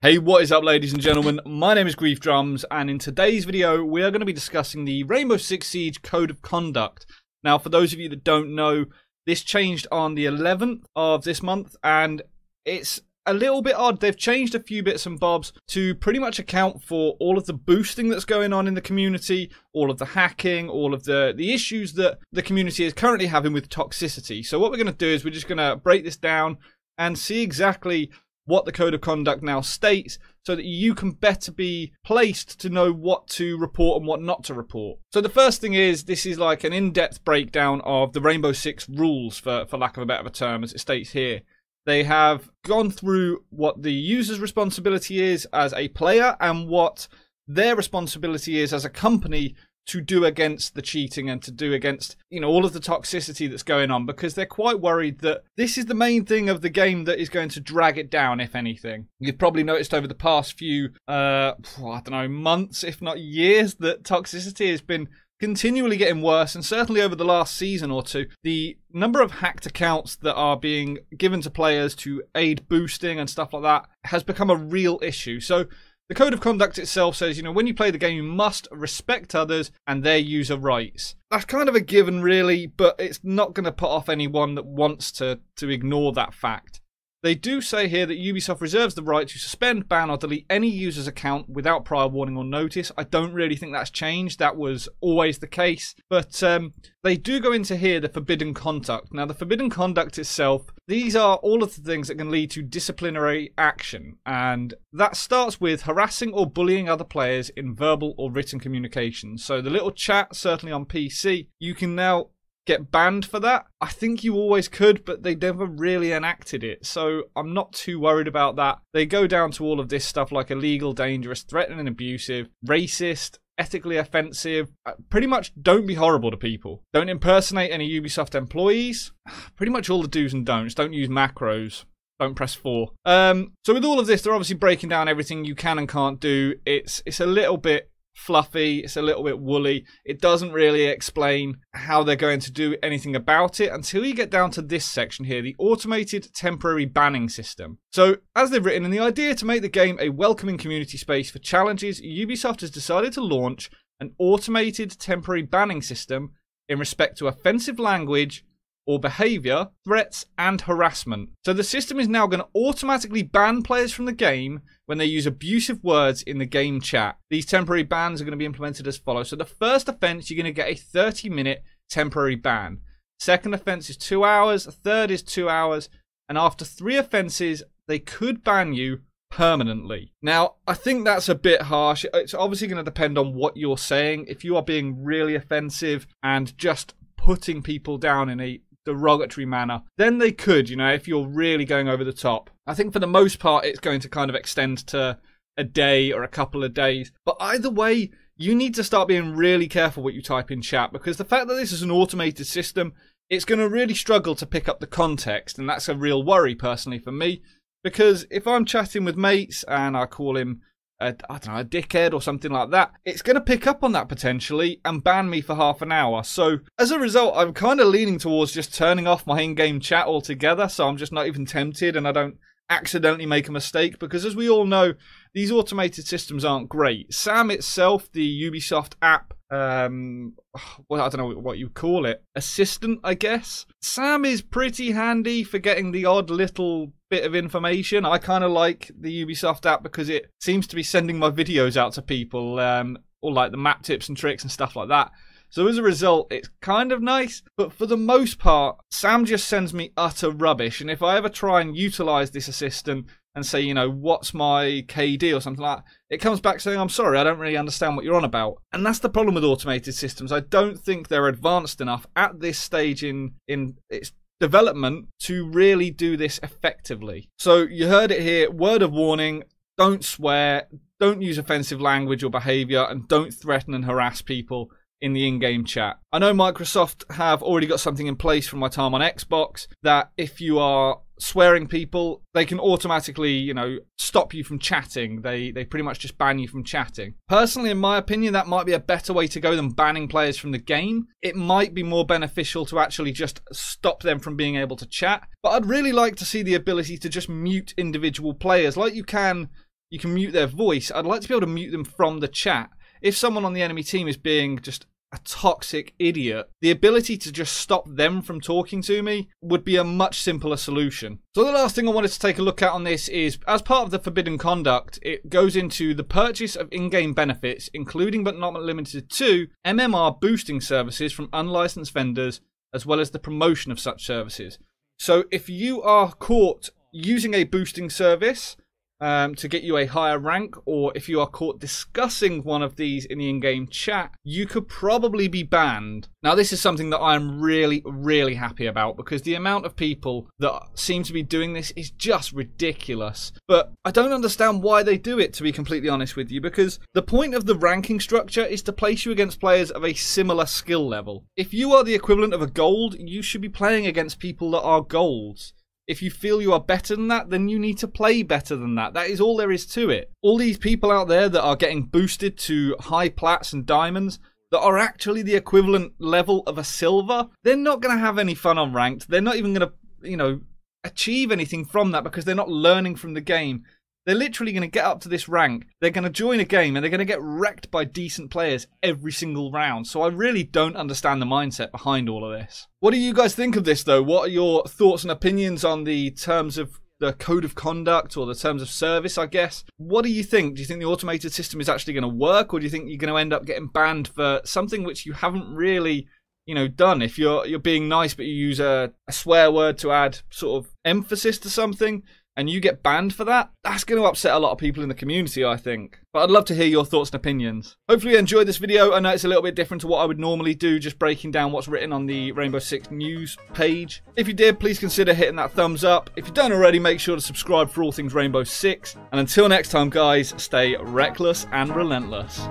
Hey, what is up, ladies and gentlemen? My name is Griefdrums, and in today's video we are going to be discussing the Rainbow Six Siege Code of Conduct. Now, for those of you that don't know, this changed on the 11th of this month, and it's a little bit odd. They've changed a few bits and bobs to pretty much account for all of the boosting that's going on in the community, all of the hacking, all of the issues that the community is currently having with toxicity. So what we're going to do is we're just going to break this down and see exactly what the Code of Conduct now states, so that you can better be placed to know what to report and what not to report. So the first thing is, this is like an in-depth breakdown of the Rainbow Six rules, for lack of a better term, as it states here. They have gone through what the user's responsibility is as a player and what their responsibility is as a company to do against the cheating and to do against, all of the toxicity that's going on, because they're quite worried that this is the main thing of the game that is going to drag it down, if anything. You've probably noticed over the past few, months, if not years, that toxicity has been continually getting worse, and certainly over the last season or two, the number of hacked accounts that are being given to players to aid boosting and stuff like that has become a real issue. So the Code of Conduct itself says, when you play the game, you must respect others and their user rights. That's kind of a given, really, but it's not going to put off anyone that wants to ignore that fact. They do say here that Ubisoft reserves the right to suspend, ban, or delete any user's account without prior warning or notice. I don't really think that's changed. That was always the case. But they do go into here the forbidden conduct. Now, the forbidden conduct itself, these are all of the things that can lead to disciplinary action. And that starts with harassing or bullying other players in verbal or written communication. So the little chat, certainly on PC, you can now get banned for that. I think you always could, but they never really enacted it, so I'm not too worried about that. They go down to all of this stuff like illegal, dangerous, threatening, abusive, racist, ethically offensive. Pretty much don't be horrible to people. Don't impersonate any Ubisoft employees. Pretty much all the do's and don'ts. Don't use macros. Don't press 4. So with all of this, they're obviously breaking down everything you can and can't do. It's a little bit fluffy, it's a little bit woolly. It doesn't really explain how they're going to do anything about it until you get down to this section here, the automated temporary banning system. So as they've written, in the idea to make the game a welcoming community space for challenges, Ubisoft has decided to launch an automated temporary banning system in respect to offensive language or behaviour, threats and harassment. So the system is now going to automatically ban players from the game when they use abusive words in the game chat. These temporary bans are going to be implemented as follows. So the first offence, you're going to get a 30-minute temporary ban. Second offence is 2 hours. Third is 2 hours. And after 3 offences, they could ban you permanently. Now, I think that's a bit harsh. It's obviously going to depend on what you're saying. If you are being really offensive and just putting people down in a derogatory manner, then they could, if you're really going over the top. I think for the most part it's going to kind of extend to a day or a couple of days, but either way you need to start being really careful what you type in chat, because the fact that this is an automated system, it's going to really struggle to pick up the context, and that's a real worry personally for me, because if I'm chatting with mates and I call him a dickhead or something like that, it's going to pick up on that potentially and ban me for half an hour. So as a result, I'm kind of leaning towards just turning off my in-game chat altogether, so I'm just not even tempted and I don't accidentally make a mistake, because as we all know, these automated systems aren't great. Sam itself, the Ubisoft app, I don't know what you call it, assistant, I guess. Sam is pretty handy for getting the odd little bit of information. I kind of like the Ubisoft app because it seems to be sending my videos out to people, or like the map tips and tricks and stuff like that. So as a result, it's kind of nice, but for the most part, Sam just sends me utter rubbish. And if I ever try and utilize this assistant and say, what's my KD or something like that, it comes back saying, I'm sorry, I don't really understand what you're on about. And that's the problem with automated systems. I don't think they're advanced enough at this stage in its development to really do this effectively. So you heard it here, word of warning: don't swear, don't use offensive language or behaviour, and don't threaten and harass people in the in-game chat. I know Microsoft have already got something in place from my time on Xbox that if you are swearing people, they can automatically, stop you from chatting. They pretty much just ban you from chatting. Personally, in my opinion, that might be a better way to go than banning players from the game. It might be more beneficial to actually just stop them from being able to chat. But I'd really like to see the ability to just mute individual players like you can you can mute their voice, I'd like to be able to mute them from the chat. If someone on the enemy team is being just a toxic idiot, the ability to just stop them from talking to me would be a much simpler solution. So the last thing I wanted to take a look at on this is, as part of the forbidden conduct, it goes into the purchase of in-game benefits, including but not limited to MMR boosting services from unlicensed vendors, as well as the promotion of such services. So if you are caught using a boosting service to get you a higher rank, or if you are caught discussing one of these in the in-game chat, you could probably be banned. Now this is something that I'm really, really happy about, because the amount of people that seem to be doing this is just ridiculous. But I don't understand why they do it, to be completely honest with you, because the point of the ranking structure is to place you against players of a similar skill level. If you are the equivalent of a gold, you should be playing against people that are golds. If you feel you are better than that, then you need to play better than that. That is all there is to it. All these people out there that are getting boosted to high plats and diamonds that are actually the equivalent level of a silver, they're not going to have any fun on ranked. They're not even going to, achieve anything from that, because they're not learning from the game. They're literally going to get up to this rank, they're going to join a game, and they're going to get wrecked by decent players every single round. So I really don't understand the mindset behind all of this. What do you guys think of this, though? What are your thoughts and opinions on the terms of the code of conduct, or the terms of service, I guess? What do you think? Do you think the automated system is actually going to work, or do you think you're going to end up getting banned for something which you haven't really done? If you're being nice but you use a swear word to add sort of emphasis to something, and you get banned for that, that's going to upset a lot of people in the community, I think. But I'd love to hear your thoughts and opinions. Hopefully you enjoyed this video. I know it's a little bit different to what I would normally do, just breaking down what's written on the Rainbow Six news page. If you did, please consider hitting that thumbs up. If you don't already, make sure to subscribe for all things Rainbow Six. And until next time, guys, stay reckless and relentless.